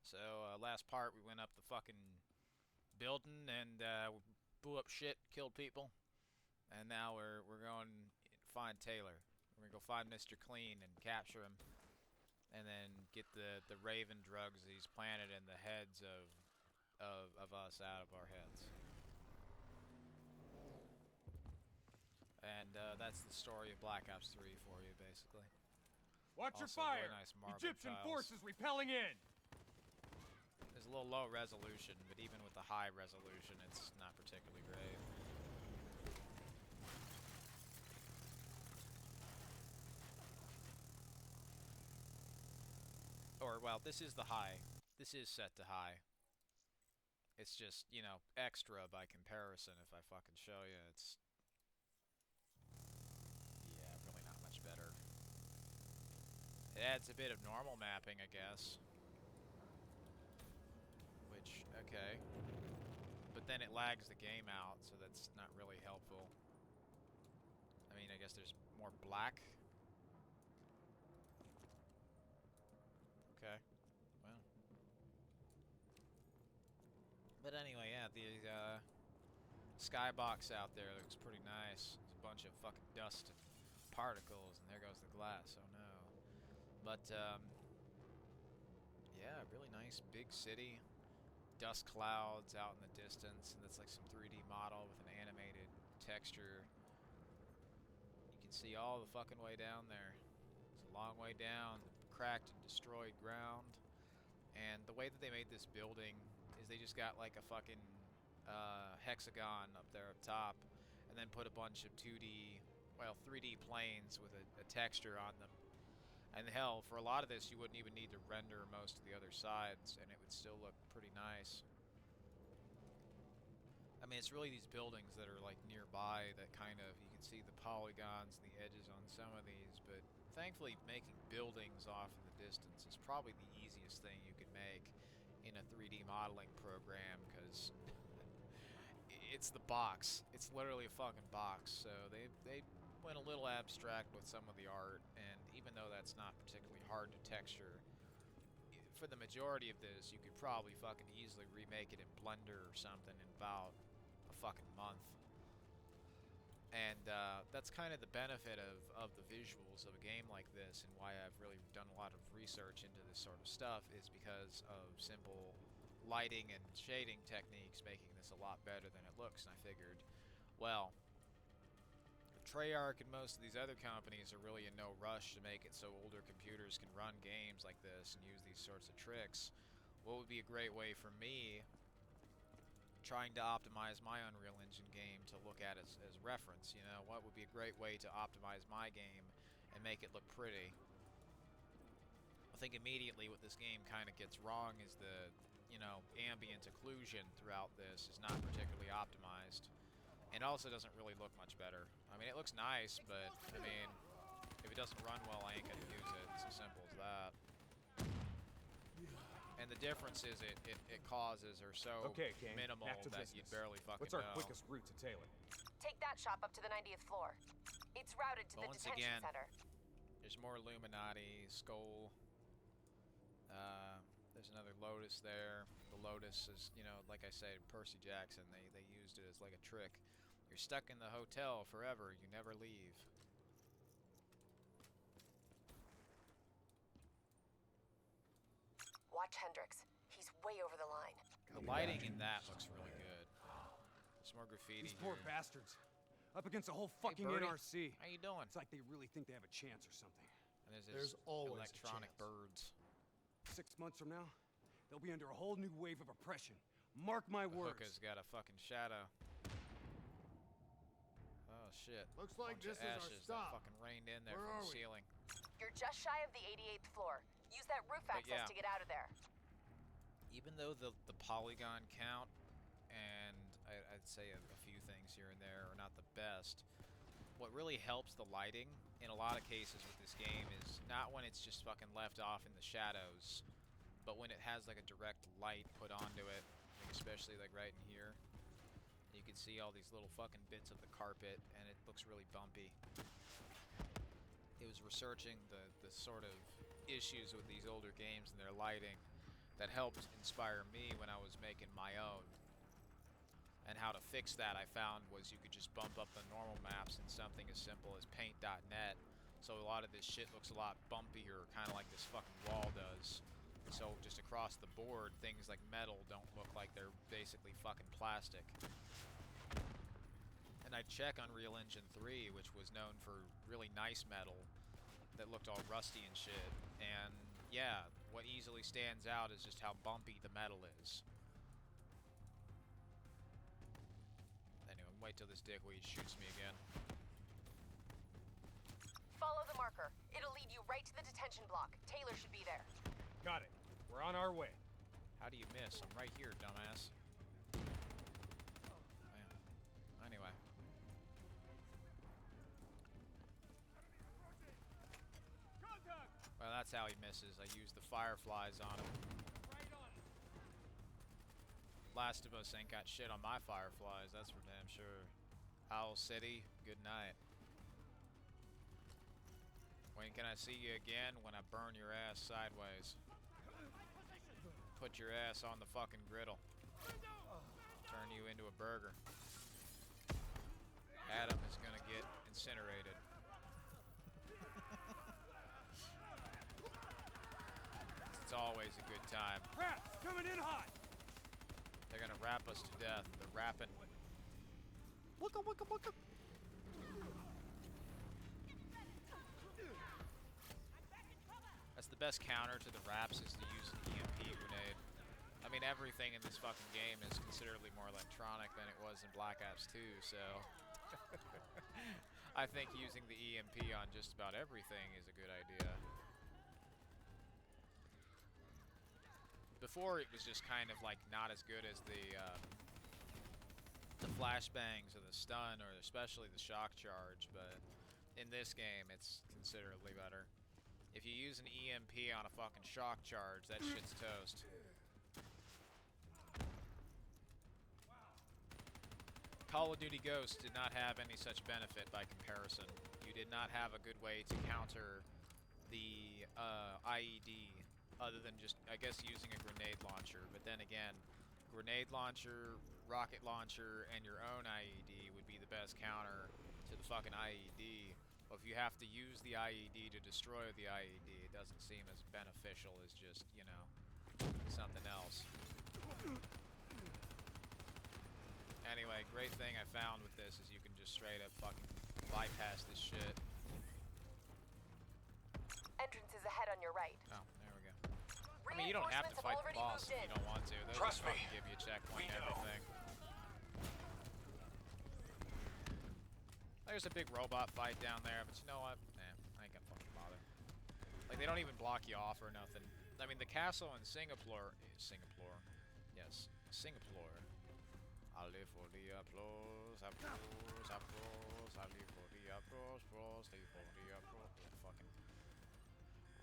So last part we went up the fucking building and we blew up shit, killed people, and now we're going to find Taylor. We're gonna go find Mr. Clean and capture him, and then get the Raven drugs that he's planted in the heads of us out of our heads. And that's the story of Black Ops 3 for you, basically. Watch your Also, fire! really nice marble Egyptian tiles. forces repelling in! There's a little low resolution, but even with the high resolution, it's not particularly great. Or, well, this is the high. This is set to high. It's just, you know, extra by comparison. If I fucking show you, it's... yeah, really not much better. It adds a bit of normal mapping, I guess. Which, okay. But then it lags the game out, so that's not really helpful. I mean, I guess there's more black. Okay. Well. But anyway, yeah, the skybox out there looks pretty nice. There's a bunch of fucking dust and particles, and there goes the glass. Oh no. But, yeah, really nice big city. Dust clouds out in the distance, and that's like some 3D model with an animated texture. You can see all the fucking way down there. It's a long way down, cracked and destroyed ground. And the way that they made this building is they just got like a fucking hexagon up there up top, and then put a bunch of 2D, well, 3D planes with a texture on them. And hell, for a lot of this, you wouldn't even need to render most of the other sides, and it would still look pretty nice. I mean, it's really these buildings that are like nearby that kind of, you can see the polygons and the edges on some of these, but thankfully making buildings off in the distance is probably the easiest thing you can make in a 3D modeling program, because it's the box. It's literally a fucking box, so they went a little abstract with some of the art, and even though that's not particularly hard to texture, for the majority of this, you could probably fucking easily remake it in Blender or something in about a fucking month. And that's kind of the benefit of the visuals of a game like this, and why I've really done a lot of research into this sort of stuff, is because of simple lighting and shading techniques making this a lot better than it looks. And I figured, well, Treyarch and most of these other companies are really in no rush to make it so older computers can run games like this and use these sorts of tricks. What would be a great way for me, trying to optimize my Unreal Engine game, to look at as reference? You know, what would be a great way to optimize my game and make it look pretty? I think immediately what this game kind of gets wrong is the, you know, ambient occlusion throughout this is not particularly optimized. And also doesn't really look much better. I mean, it looks nice, but, I mean, if it doesn't run well, I ain't gonna use it. It's as simple as that. And the difference is it causes are so minimal that you'd barely fucking What's our know. quickest route to Taylor? Take that shop up to the 90th floor. It's routed to But the once detention again, center. There's more Illuminati, Skull. There's another Lotus there. The Lotus is, you know, like I said, Percy Jackson, they used it as like a trick. You're stuck in the hotel forever, you never leave. Watch Hendricks. He's way over the line. The lighting in that looks really good. There's more graffiti These poor here. bastards. Up against a whole fucking Birdie. NRC. How you doing? It's like they really think they have a chance or something. And there's There's always a electronic chance. birds. 6 months from now, they'll be under a whole new wave of oppression. Mark my The words. hookah's got a fucking shadow. Oh shit. Looks like Bunch this of is our ashes stop. that fucking rained in there Where from are the we? ceiling. You're just shy of the 88th floor. Use that roof access yeah. to get out of there. Even though the polygon count and I'd say a few things here and there are not the best, what really helps the lighting in a lot of cases with this game is not when it's just fucking left off in the shadows, but when it has like a direct light put onto it, like especially like right in here. You can see all these little fucking bits of the carpet, and it looks really bumpy. It was researching the sort of issues with these older games and their lighting, that helped inspire me when I was making my own. And how to fix that, I found, was you could just bump up the normal maps in something as simple as paint.net. So a lot of this shit looks a lot bumpier, kind of like this fucking wall does. So just across the board, things like metal don't look like they're basically fucking plastic. And I'd check Unreal Engine 3, which was known for really nice metal that looked all rusty and shit. And yeah, what easily stands out is just how bumpy the metal is. Anyway, wait till this dickweed shoots me again. Follow the marker. It'll lead you right to the detention block. Taylor should be there. Got it. We're on our way. How do you miss? I'm right here, dumbass. Anyway. Well, that's how he misses. I used the fireflies on him. Last of Us ain't got shit on my fireflies, that's for damn sure. Owl City, good night. When can I see you again? When I burn your ass sideways. Put your ass on the fucking griddle. Turn you into a burger. Adam is gonna get incinerated. It's always a good time. Rats coming in hot. They're gonna rap us to death. They're rapping. Wicka wicka wicka. That's the best counter to the raps, is to use an EMP grenade. I mean, everything in this fucking game is considerably more electronic than it was in Black Ops 2, so I think using the EMP on just about everything is a good idea. Before, it was just kind of like not as good as the flashbangs or the stun, or especially the shock charge, but in this game it's considerably better. If you use an EMP on a fucking shock charge, that shit's toast. Call of Duty Ghosts did not have any such benefit by comparison. You did not have a good way to counter the IED other than just, I guess, using a grenade launcher. But then again, grenade launcher, rocket launcher, and your own IED would be the best counter to the fucking IED. But if you have to use the IED to destroy the IED, it doesn't seem as beneficial as just, you know, something else. Anyway, great thing I found with this is you can just straight up fucking bypass this shit. Entrance is ahead on your right. Oh, there we go. I mean, you don't have to fight the boss if you don't want to. They'll just fucking give you a checkpoint and everything. There's a big robot fight down there, but you know what? I ain't gonna fucking bother. Like, they don't even block you off or nothing. I mean, the castle in Singapore... Yes, Singapore. I live for the applause, applause, applause. I live for the applause, applause, live for the applause. Fucking...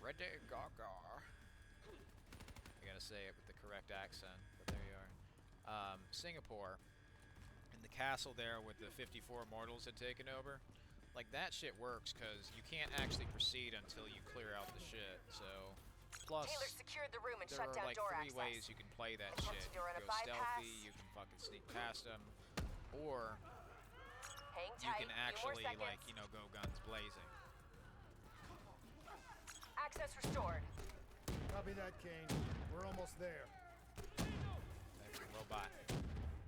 Ready, Gaga. I gotta say it with the correct accent, but there you are. Singapore. And the castle there with the 54 mortals had taken over. Like, that shit works, because you can't actually proceed until you clear out the shit, so... Plus, Taylor secured the room and there shut are down like door 3 access. ways you can play that Attempt shit. to You run can a go bypass. stealthy, you can fucking sneak past them, or Hang you tight. can Few more actually, seconds. like, you know, go guns blazing. Access restored. Copy that, Kane. We're almost there. There's a robot.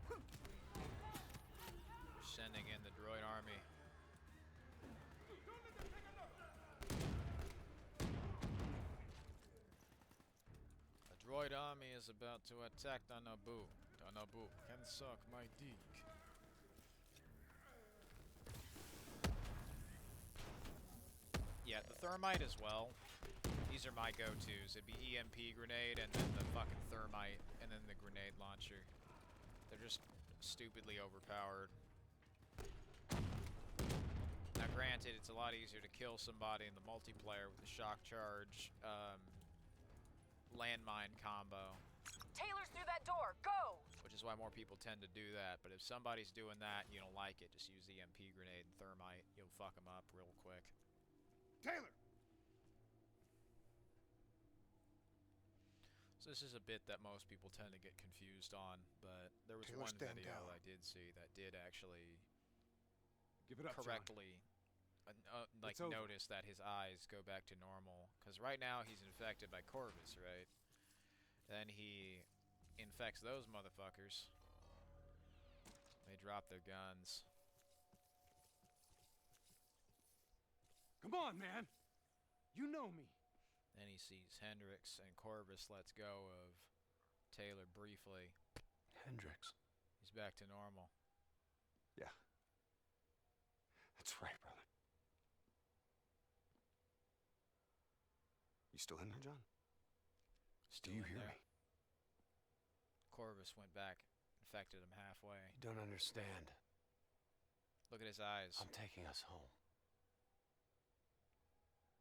We're sending in the droid army. The droid army is about to attack Danabu. Danabu can suck my dick. Yeah, the thermite as well. These are my go-tos. It'd be EMP grenade, and then the fucking thermite, and then the grenade launcher. They're just stupidly overpowered. Now granted, it's a lot easier to kill somebody in the multiplayer with the shock charge, landmine combo. Taylor's through that door. Go! Which is why more people tend to do that. But if somebody's doing that and you don't like it, just use EMP grenade and thermite. You'll fuck them up real quick. Taylor! So this is a bit that most people tend to get confused on, but there was Taylor, one stand video down. I did see that did actually Give it up, John. correctly like It's over. notice that his eyes go back to normal. Because right now he's infected by Corvus, right? Then he infects those motherfuckers. They drop their guns. Come on, man. You know me. Then he sees Hendrix, and Corvus lets go of Taylor briefly. Hendrix. He's back to normal. Yeah. That's right, brother. You still in there, John? Still Do you in hear there. me? Corvus went back, infected him halfway. You don't understand. Look at his eyes. I'm taking us home.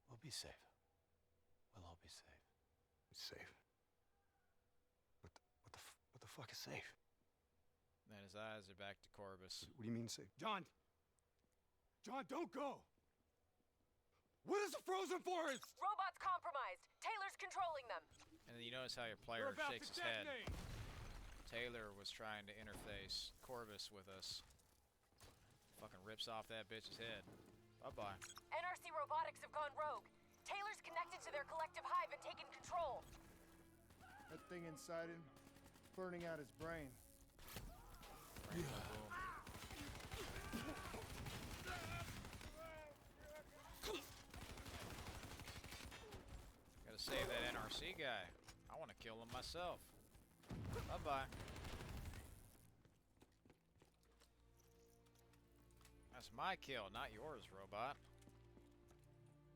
We'll be safe. We'll all be safe. Safe? What the fuck is safe? Then his eyes are back to Corvus. What do you mean safe? John! John, don't go! What is the frozen forest? Robots compromised. Taylor's controlling them. And then you notice how your They're player about shakes to his head. detonate. Taylor was trying to interface Corvus with us. Fucking rips off that bitch's head. Bye-bye. NRC robotics have gone rogue. Taylor's connected to their collective hive and taken control. That thing inside him, burning out his brain. Boom. Gotta save that NRC guy. I want to kill him myself. Bye-bye. That's my kill, not yours, robot.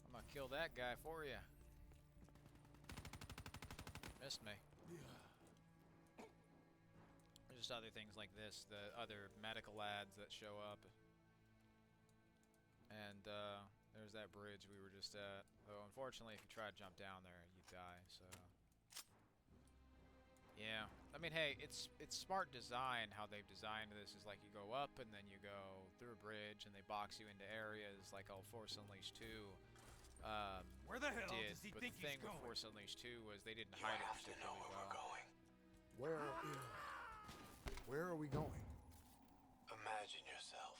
I'm gonna kill that guy for you. Missed me. There's just other things like this, the other medical ads that show up. And there's that bridge we were just at. Though unfortunately, if you try to jump down there, you die, so... Yeah, I mean, hey, it's smart design how they've designed this. Is like you go up and then you go through a bridge and they box you into areas like all Force Unleashed 2 Where the hell did. does he But think the thing he's with going? Force Unleashed 2 was they didn't You hide it have to know particularly where well. we're going. Where are we going? Imagine yourself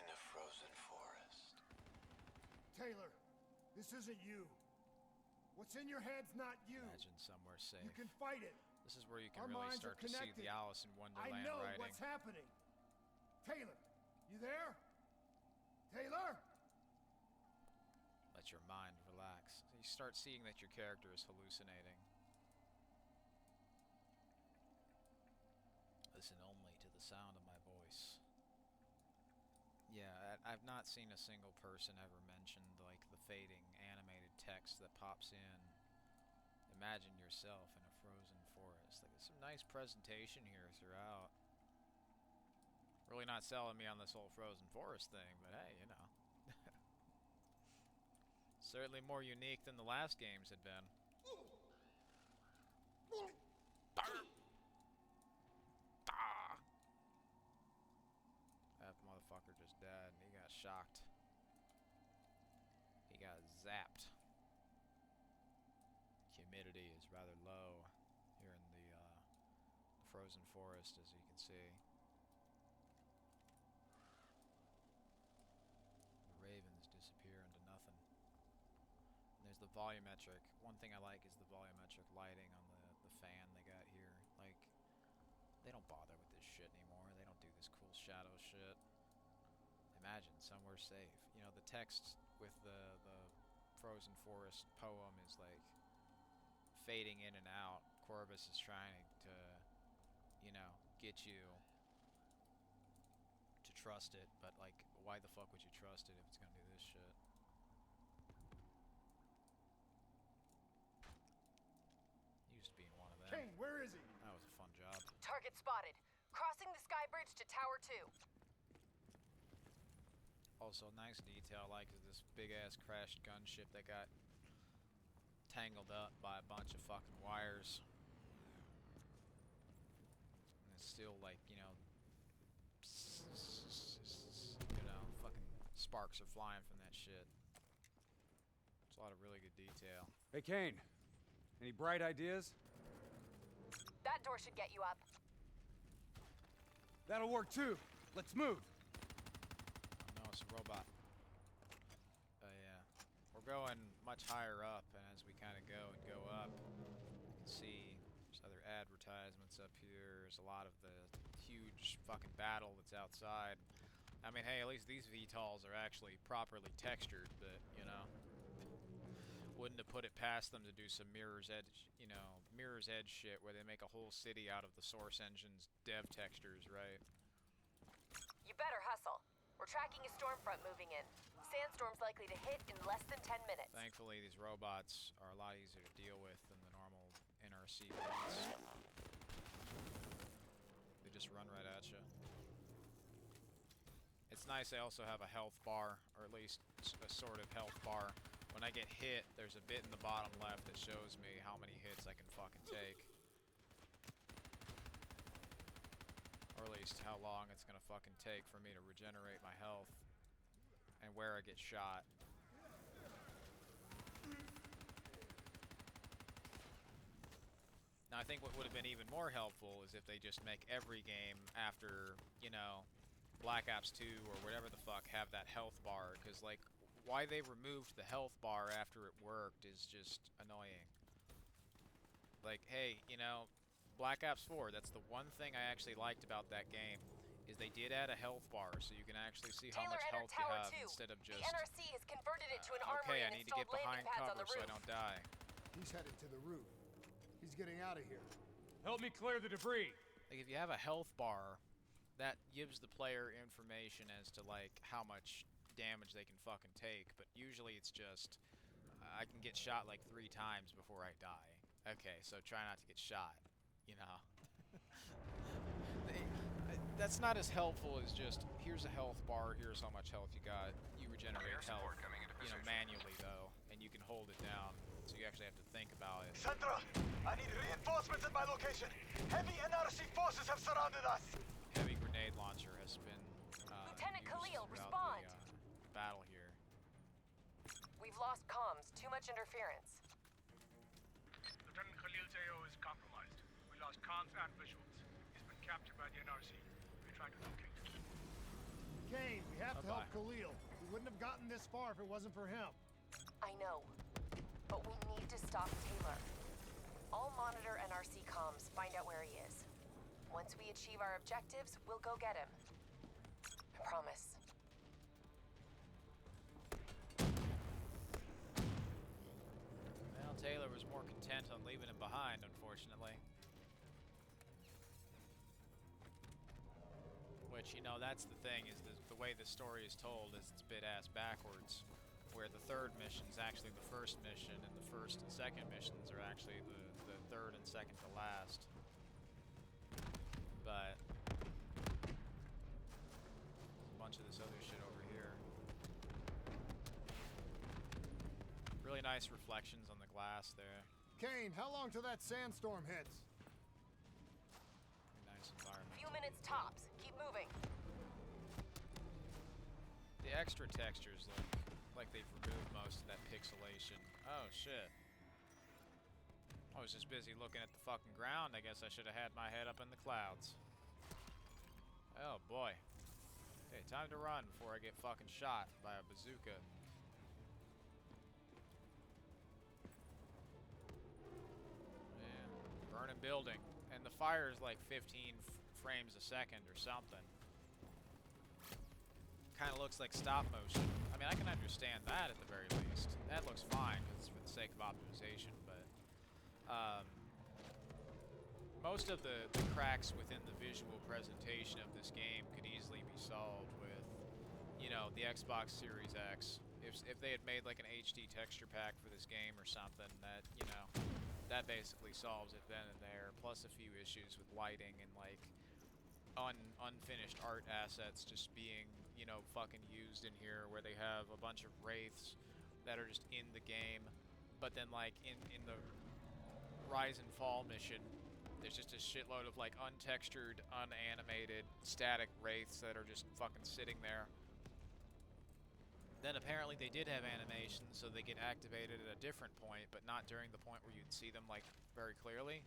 in a frozen forest. Taylor, this isn't you. What's in your head's not you. Imagine somewhere safe. You can fight it. This is where you can Our really minds are start to see connected. the Alice in I Wonderland know writing. what's happening. Taylor, you there? Taylor? Let your mind relax. You start seeing that your character is hallucinating. Listen only to the sound of my voice. Yeah, I've not seen a single person ever mentioned like the fading animated text that pops in. Imagine yourself in a frozen forest. Like, there's some nice presentation here throughout. Really not selling me on this whole frozen forest thing, but hey, you know. Certainly more unique than the last games had been. That motherfucker just died and he got shocked. He got zapped. Humidity is rather low here in the frozen forest, as you can see. The ravens disappear into nothing. And there's the volumetric. One thing I like is the volumetric lighting on the fan they got here. Like, they don't bother with this shit anymore. They don't do this cool shadow shit. Imagine somewhere safe. You know, the text with the frozen forest poem is like fading in and out. Corvus is trying to, you know, get you to trust it, but like, why the fuck would you trust it if it's gonna do this shit? Used to being one of them. Kane, where is he? That was a fun job. Target spotted. Crossing the sky bridge to Tower 2. Also, nice detail, like, is this big-ass crashed gunship that got tangled up by a bunch of fucking wires. And it's still, like, you know, fucking sparks are flying from that shit. It's a lot of really good detail. Hey, Kane. Any bright ideas? That door should get you up. That'll work too. Let's move. Oh no, it's a robot. Yeah. We're going much higher up, and as we kind of go up, you can see there's other advertisements up here. There's a lot of the huge fucking battle that's outside. I mean, hey, at least these VTOLs are actually properly textured, but, you know, wouldn't have put it past them to do some Mirror's Edge, you know, Mirror's Edge shit where they make a whole city out of the Source Engine's dev textures, right? You better hustle. We're tracking a storm front moving in. Sandstorm's likely to hit in less than 10 minutes. Thankfully, these robots are a lot easier to deal with than the normal NRC ones. They just run right at you. It's nice they also have a health bar, or at least a sort of health bar. When I get hit, there's a bit in the bottom left that shows me how many hits I can fucking take. Or at least how long it's gonna fucking take for me to regenerate my health. And where I get shot. Now I think what would have been even more helpful is if they just make every game after, you know, Black Ops 2 or whatever the fuck have that health bar, because like why they removed the health bar after it worked is just annoying. Like, hey, you know, Black Ops 4, that's the one thing I actually liked about that game, is they did add a health bar so you can actually see how Taylor much entered health you Tower have 2. instead of just The NRC has converted it to an armory okay, I and need to get installed behind landing pads on cover the so roof. I don't die. He's headed to the roof. He's getting out of here. Help me clear the debris. Like, if you have a health bar, that gives the player information as to, like, how much damage they can fucking take, but usually it's just, I can get shot, like, 3 times before I die. Okay, so try not to get shot, you know? That's not as helpful as just, here's a health bar, here's how much health you got. You regenerate health, you know, manually, though, and you can hold it down, so you actually have to think about it. Central, I need reinforcements at my location. Heavy NRC forces have surrounded us. Heavy grenade launcher has been Lieutenant used Khalil, throughout respond. the battle here. We've lost comms. Too much interference. Lieutenant Khalil's AO is compromised. We lost comms and visuals. He's been captured by the NRC. We're trying to locate him. Kane, we have to help Bye-bye. Khalil. We wouldn't have gotten this far if it wasn't for him. I know. But we need to stop Taylor. I'll monitor NRC comms, find out where he is. Once we achieve our objectives, we'll go get him. I promise. Well, Taylor was more content on leaving him behind, unfortunately. Which, you know, that's the thing, is the way the story is told is it's a bit ass backwards. Where the third mission's actually the first mission, and the first and second missions are actually the third and second to last. But a bunch of this other shit over here. Really nice reflections on the glass there. Kane, how long till that sandstorm hits? Nice environment. Few minutes tops. Keep moving. The extra textures look like they've removed most of that pixelation. Oh shit. I was just busy looking at the fucking ground. I guess I should have had my head up in the clouds. Oh boy. Hey, time to run before I get fucking shot by a bazooka. Man, burning building. And the fire is like 15 frames a second or something. Kind of looks like stop motion. I mean, I can understand that at the very least. That looks fine because it's for the sake of optimization, but most of the cracks within the visual presentation of this game could easily be solved with, you know, the Xbox Series X. If they had made like an HD texture pack for this game or something, that, you know, that basically solves it then and there. Plus a few issues with lighting and like unfinished art assets just being, you know, fucking used in here, where they have a bunch of wraiths that are just in the game, but then like in the Rise and Fall mission, there's just a shitload of like untextured, unanimated, static wraiths that are just fucking sitting there. Then apparently they did have animations, so they get activated at a different point, but not during the point where you'd see them, like, very clearly.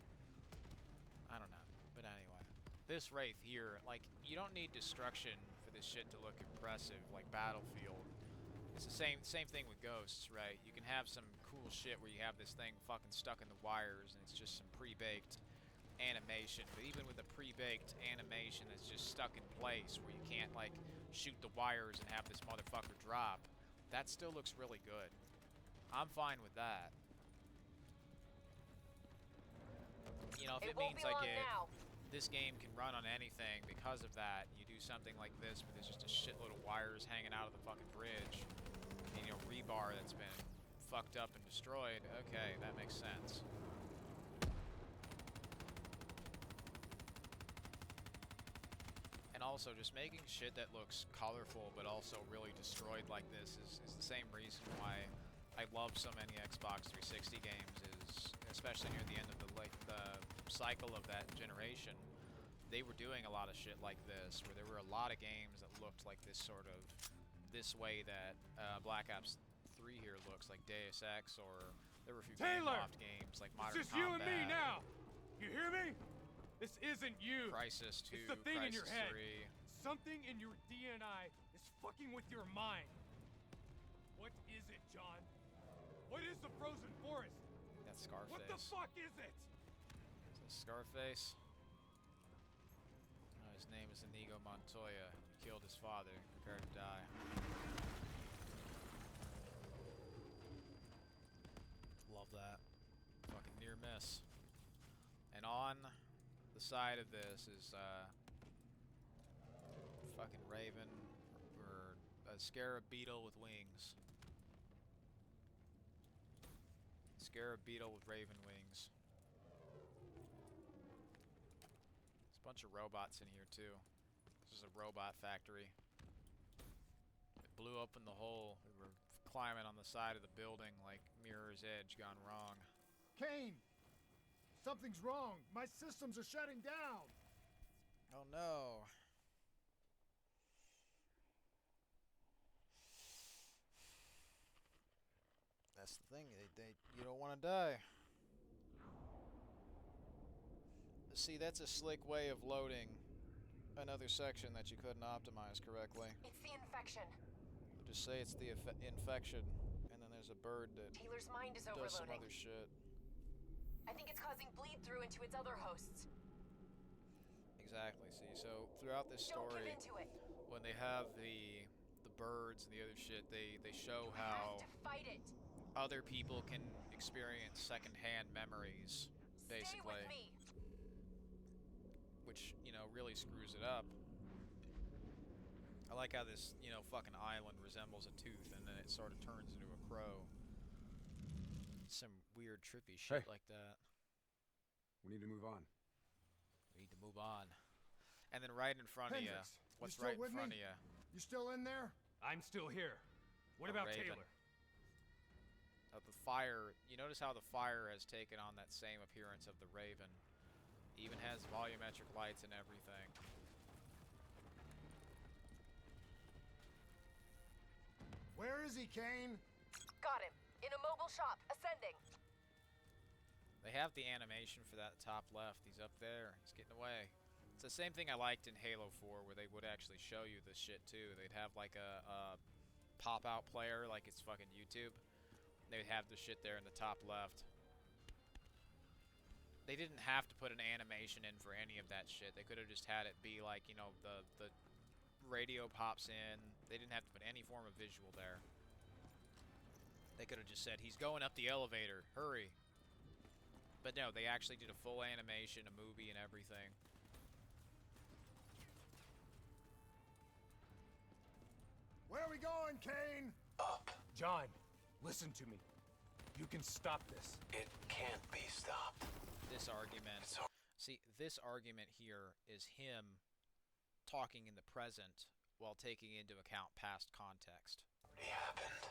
I don't know. But anyway. This Wraith here, like, you don't need destruction for this shit to look impressive, like Battlefield. It's the same thing with Ghosts, right? You can have some cool shit where you have this thing fucking stuck in the wires, and it's just some pre-baked animation. But even with a pre-baked animation that's just stuck in place, where you can't, like, shoot the wires and have this motherfucker drop, that still looks really good. I'm fine with that. You know, if it means I get this game can run on anything because of that, you do something like this, but there's just a shitload of wires hanging out of the fucking bridge, and, you know, rebar that's been fucked up and destroyed. Okay, that makes sense. And also, just making shit that looks colorful but also really destroyed like this is the same reason why I love so many Xbox 360 games, is especially near the end of the cycle of that generation, they were doing a lot of shit like this, where there were a lot of games that looked like this sort of, this way that Black Ops 3 here looks, like Deus Ex, or there were a few Gameloft games like Modern Combat. It's just you and me now! You hear me? This isn't you! Crysis 2, it's the thing Crysis in your head. 3. Something in your DNI is fucking with your mind. What is it, John? What is the frozen forest? That's Scarface. What the fuck is it? Scarface. His name is Inigo Montoya. He killed his father. Prepare to die. Love that. Fucking near miss. And on the side of this is fucking Raven, or a scarab beetle with wings. Scarab beetle with raven wings. Bunch of robots in here too. This is a robot factory. It blew open the hole. We were climbing on the side of the building like Mirror's Edge gone wrong. Kane! Something's wrong. My systems are shutting down. Oh no. That's the thing. You don't want to die. See, that's a slick way of loading another section that you couldn't optimize correctly. It's the infection. Just say it's the infection, and then there's a bird that Taylor's mind is does overloading. some other shit. I think it's causing bleed through into its other hosts. Exactly. See, so throughout this story, Don't give into it. when they have the birds and the other shit, they show You how have to fight it. other people can experience secondhand memories, basically. Stay with me. Which, you know, really screws it up. I like how this, you know, fucking island resembles a tooth, and then it sort of turns into a crow. Some weird, trippy shit like that. We need to move on. We need to move on. And then right in front Hendricks, of you, what's you still right in with front me? of you? You still in there? I'm still here. What A about raven. Taylor? The fire, you notice how the fire has taken on that same appearance of the Raven. Even has volumetric lights and everything. Where is he, Kane? Got him. In a mobile shop. Ascending. They have the animation for that top left. He's up there. He's getting away. It's the same thing I liked in Halo 4, where they would actually show you this shit too. They'd have like a pop-out player, like it's fucking YouTube. They'd have the shit there in the top left. They didn't have to put an animation in for any of that shit. They could have just had it be like, you know, the radio pops in. They didn't have to put any form of visual there. They could have just said, he's going up the elevator, hurry. But no, they actually did a full animation, a movie and everything. Where are we going, Kane? Up. John, listen to me. You can stop this. It can't be stopped. This argument. It's o- See, this argument here is him talking in the present while taking into account past context. It happened.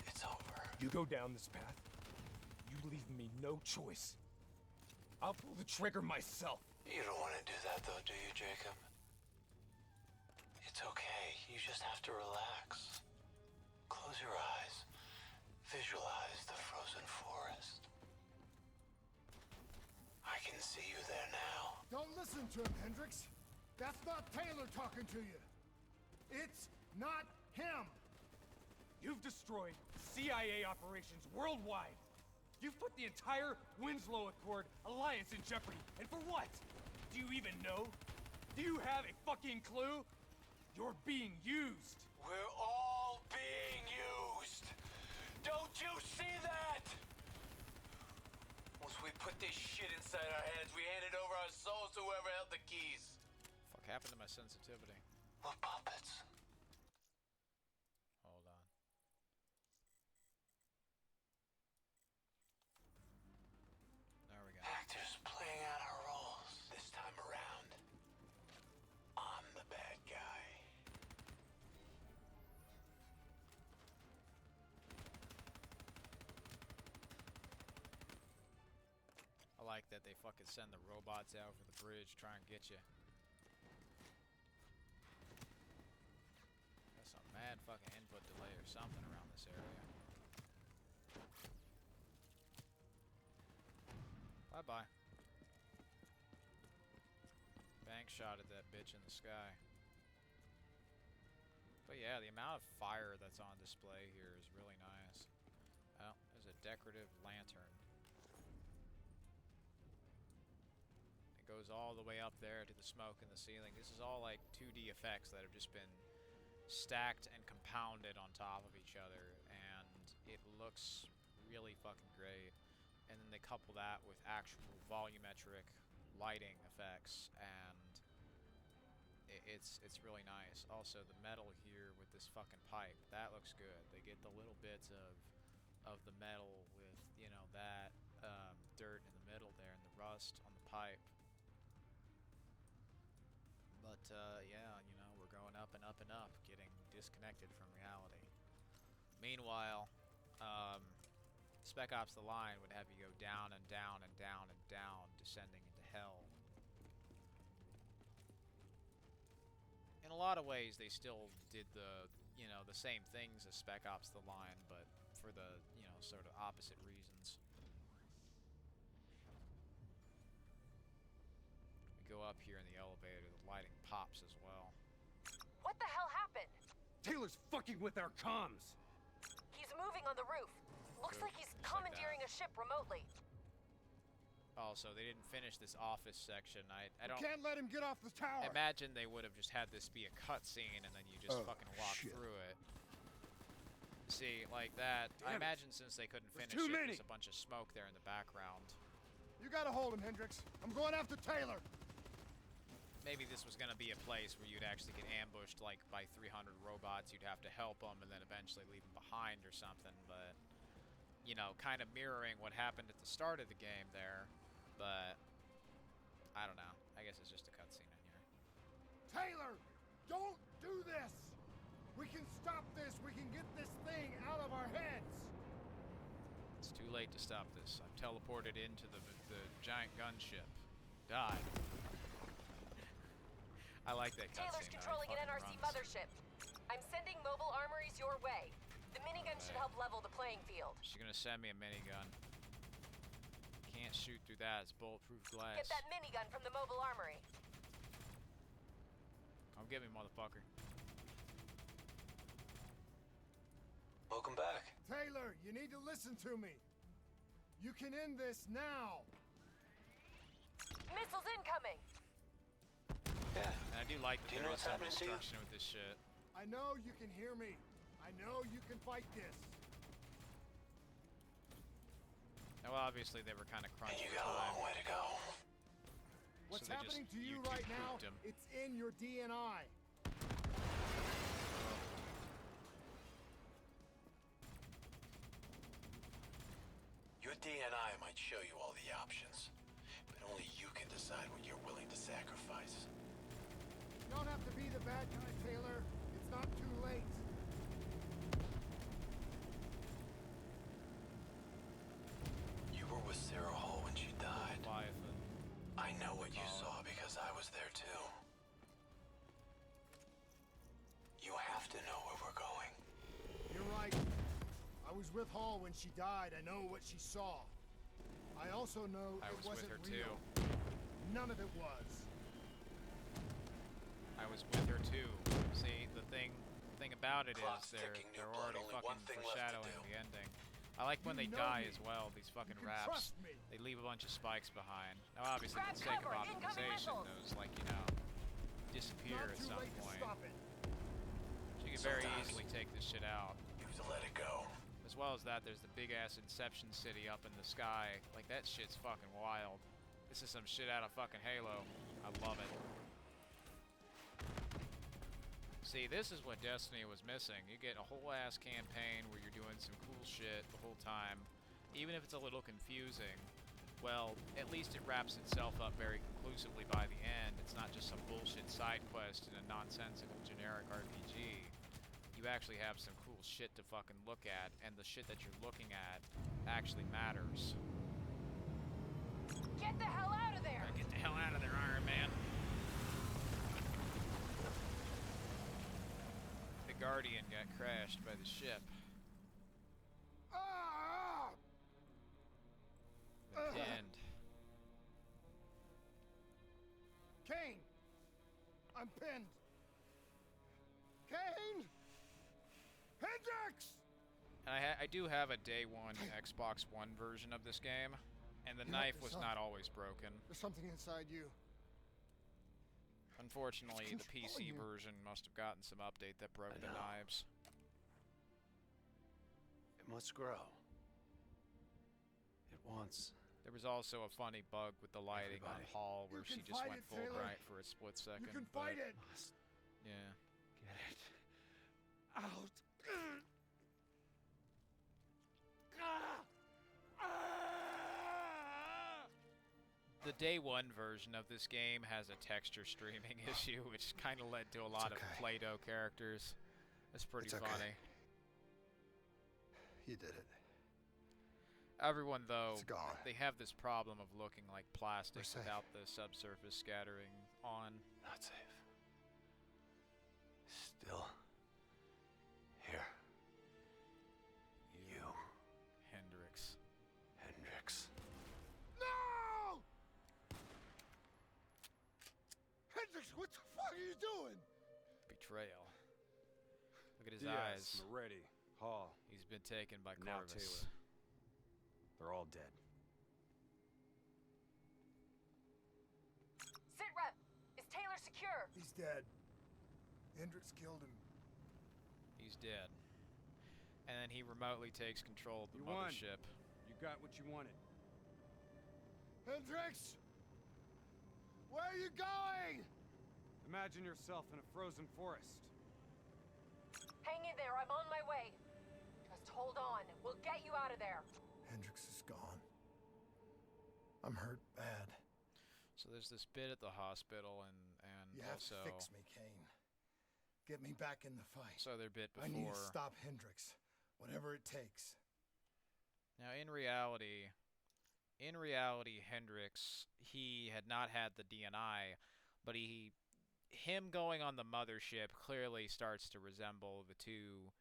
It's over. You go down this path. You leave me no choice. I'll pull the trigger myself. You don't want to do that though, do you, Jacob? It's okay. You just have to relax. Close your eyes. Visualize the frozen forest. I can see you there now. Don't listen to him, Hendricks. That's not Taylor talking to you. It's not him. You've destroyed CIA operations worldwide. You've put the entire Winslow Accord alliance in jeopardy. And for what? Do you even know? Do you have a fucking clue? You're being used. We're all being used. Don't you see that? Once we put this shit inside our heads, we handed over our souls to whoever held the keys. Fuck happened to my sensitivity? We're puppets. Hold on. There we go. Actors playing out our roles. This time around, I'm the bad guy. I like that they fucking send the robots out over the bridge, try and get you. Got some mad fucking input delay or something around this area. Bye-bye. Bank shot at that bitch in the sky. But yeah, the amount of fire that's on display here is really nice. Oh, there's a decorative lantern. It goes all the way up there to the smoke in the ceiling. This is all like 2D effects that have just been stacked and compounded on top of each other, and it looks really fucking great. And then they couple that with actual volumetric lighting effects, and it's really nice. Also, the metal here with this fucking pipe, that looks good. They get the little bits of the metal with, you know, that dirt in the middle there and the rust on the pipe. But yeah, you know, we're going up and up and up, getting disconnected from reality. Meanwhile, Spec Ops: The Line would have you go down and down and down and down, descending into hell. In a lot of ways, they still did the, you know, the same things as Spec Ops: The Line, but for the, you know, sort of opposite reasons. We go up here in the elevator, the lighting pops as well. What the hell happened? Taylor's fucking with our comms. He's moving on the roof. Looks Good. like he's Just like commandeering a ship remotely. Also, they didn't finish this office section. I don't Can't let him get off the tower. imagine they would have just had this be a cutscene and then you just fucking walk shit. through it. See, like that. I Damn it. imagine since they couldn't There's finish too it, many. there's a bunch of smoke there in the background. You gotta hold him, Hendricks. I'm going after Taylor. Maybe this was going to be a place where you'd actually get ambushed like by 300 robots. You'd have to help them and then eventually leave them behind or something. But, you know, kind of mirroring what happened at the start of the game there. But, I don't know. I guess it's just a cutscene in here. Taylor, don't do this. We can stop this. We can get this thing out of our heads. It's too late to stop this. I've teleported into the giant gunship. Die. I like that cutscene. Taylor's controlling an NRC mothership. I'm sending mobile armories your way. The minigun should help level the playing field. She's gonna send me a minigun. Can't shoot through that. It's bulletproof glass. Get that minigun from the mobile armory. Come get me, motherfucker. Welcome back. Taylor, you need to listen to me. You can end this now. Missiles incoming. Yeah. And I do like that Do you there know is what's some happening to you? destruction with this shit. I know you can hear me. I know you can fight this. Now, obviously, they were kind of And crunched you for got a long time. way to go. What's they just happening to you YouTube right now, pooped him. it's in your DNI. Your DNI might show you all the options, but only you can decide what you're willing to sacrifice. You don't have to be the bad guy, Taylor. It's not too late. You were with Sarah Hall when she died. Leviathan. I know what you saw because I was there too. You have to know where we're going. You're right. was with Hall when she died. I know what she saw. I also know I it was wasn't with her real. too. None of it was. I was with her too. See, the thing about it is Clock's they're ticking, new they're blood. already Only fucking one thing left to foreshadowing do. the ending. I like when You they know die me. as well. These fucking You can raps. trust me. They leave a bunch of spikes behind. Now, obviously, Grab for the sake of cover, incoming optimization, missiles. those disappear Not at too some late to point. stop it. So you can very Sometimes. easily take this shit out. You have to let it go. As well as that, there's the big ass Inception city up in the sky. Like, that shit's fucking wild. This is some shit out of fucking Halo. I love it. See, this is what Destiny was missing. You get a whole ass campaign where you're doing some cool shit the whole time. Even if it's a little confusing, well, at least it wraps itself up very conclusively by the end. It's not just some bullshit side quest in a nonsensical generic RPG. You actually have some cool shit to fucking look at, and the shit that you're looking at actually matters. Get the hell out of there! Get the hell out of there, Iron Man. The Guardian got crashed by the ship. Ah! The end. Kane! I'm pinned! Kane! Hendrix! And I do have a day one Xbox One version of this game, and the You know, knife there's was not always broken. There's something inside you. Unfortunately, It's the PC controlling you. version must have gotten some update that broke I the know. knives. It must grow. It wants. There was also a funny bug with the lighting on Everybody. Hall where You she can just fight went it, full Taylor. bright for a split second. You can but, fight it! Must Yeah. get it Out! The day one version of this game has a texture streaming issue, which kind of led to a lot of okay. Play-Doh characters. It's pretty It's okay. funny. You did it. Everyone, though, It's gone. they have this problem of looking like plastic We're safe. without the subsurface scattering on. Not safe. Still. Here. You, Hendrix. Hendrix. No! Hendrix, what the fuck are you doing? Betrayal. Look at his Diaz, eyes. Moretti, Hall. He's been taken by Now Corvus. Taylor. They're all dead. Sit rep! Is Taylor secure? He's dead. Hendrix killed him. He's dead. And then he remotely takes control of the You won. mothership. You got what you wanted. Hendrix! Where are you going? Imagine yourself in a frozen forest. Hang in there, I'm on my way. Just hold on. We'll get you out of there. Hendrix is gone. I'm hurt bad. So there's this bit at the hospital, and You have also to fix me, Kane. Get me back in the fight. so their bit I need to before. stop Hendrix. Whatever it takes. Now, in reality, Hendrix, he had not had the DNI, but him going on the mothership clearly starts to resemble the two,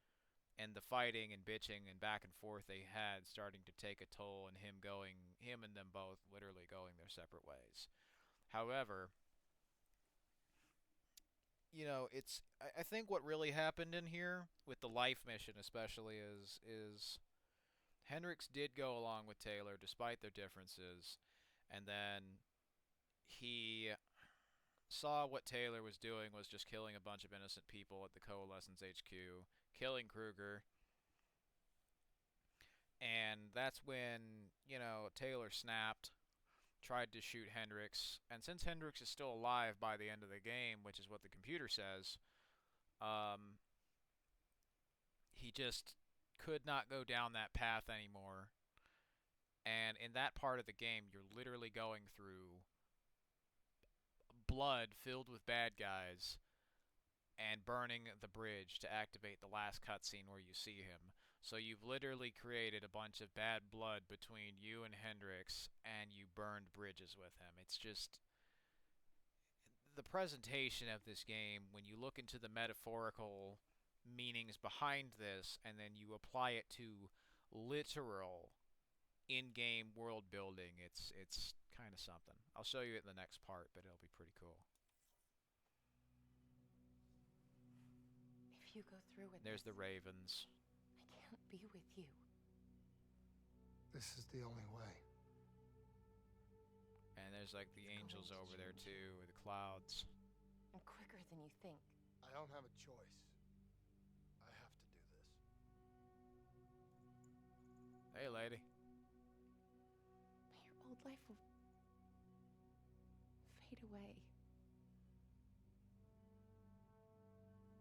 and the fighting and bitching and back and forth they had starting to take a toll, and him and them both literally going their separate ways. However, you know, I think what really happened in here with the life mission especially is Hendrix did go along with Taylor despite their differences, and then he saw what Taylor was doing was just killing a bunch of innocent people at the Coalescence HQ, killing Kruger, and that's when, you know, Taylor snapped, tried to shoot Hendrix, and since Hendrix is still alive by the end of the game, which is what the computer says, he just could not go down that path anymore. And in that part of the game, you're literally going through blood filled with bad guys and burning the bridge to activate the last cutscene where you see him. So you've literally created a bunch of bad blood between you and Hendrix, and you burned bridges with him. It's just the presentation of this game, when you look into the metaphorical meanings behind this, and then you apply it to literal in-game world building. It's kind of something. I'll show you it in the next part, but it'll be pretty cool. If you go through with There's this, the ravens. I can't be with you. This is the only way. And there's like the It's angels going to over there change. too, with the clouds. And quicker than you think. I don't have a choice. I have to do this. Hey, lady. But your old life will fade away.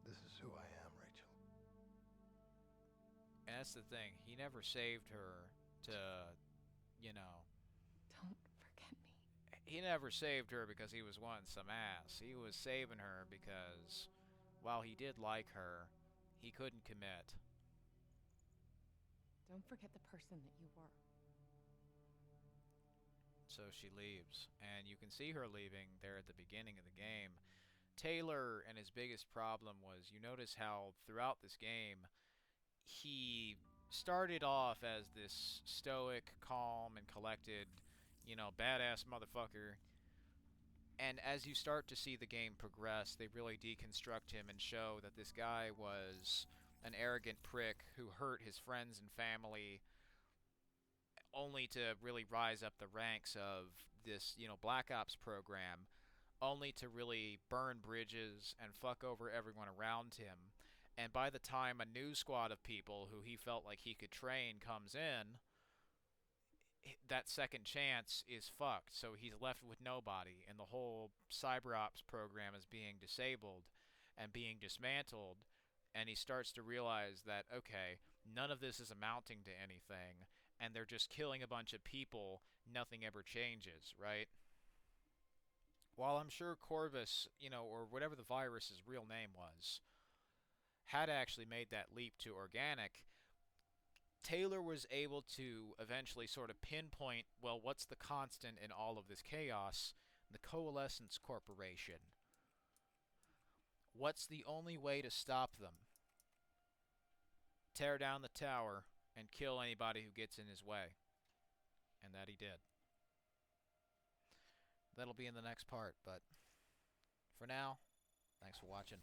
This is who I am, Rachel. And that's the thing. He never saved her to, you know, Don't forget me. he never saved her because he was wanting some ass. He was saving her because while he did like her, he couldn't commit. Don't forget the person that you were. So she leaves, and you can see her leaving there at the beginning of the game. Taylor and his biggest problem was, you notice how throughout this game he started off as this stoic, calm, and collected, you know, badass motherfucker. And as you start to see the game progress, they really deconstruct him and show that this guy was an arrogant prick who hurt his friends and family, only to really rise up the ranks of this, you know, Black Ops program, only to really burn bridges and fuck over everyone around him. And by the time a new squad of people who he felt like he could train comes in, that second chance is fucked. So he's left with nobody, and the whole cyber ops program is being disabled and being dismantled. And he starts to realize that, okay, none of this is amounting to anything, and they're just killing a bunch of people. Nothing ever changes, right? While I'm sure Corvus, you know, or whatever the virus's real name was, had actually made that leap to organic, Taylor was able to eventually sort of pinpoint, well, what's the constant in all of this chaos? The Coalescence Corporation. What's the only way to stop them? Tear down the tower and kill anybody who gets in his way. And that he did. That'll be in the next part, but for now, thanks for watching.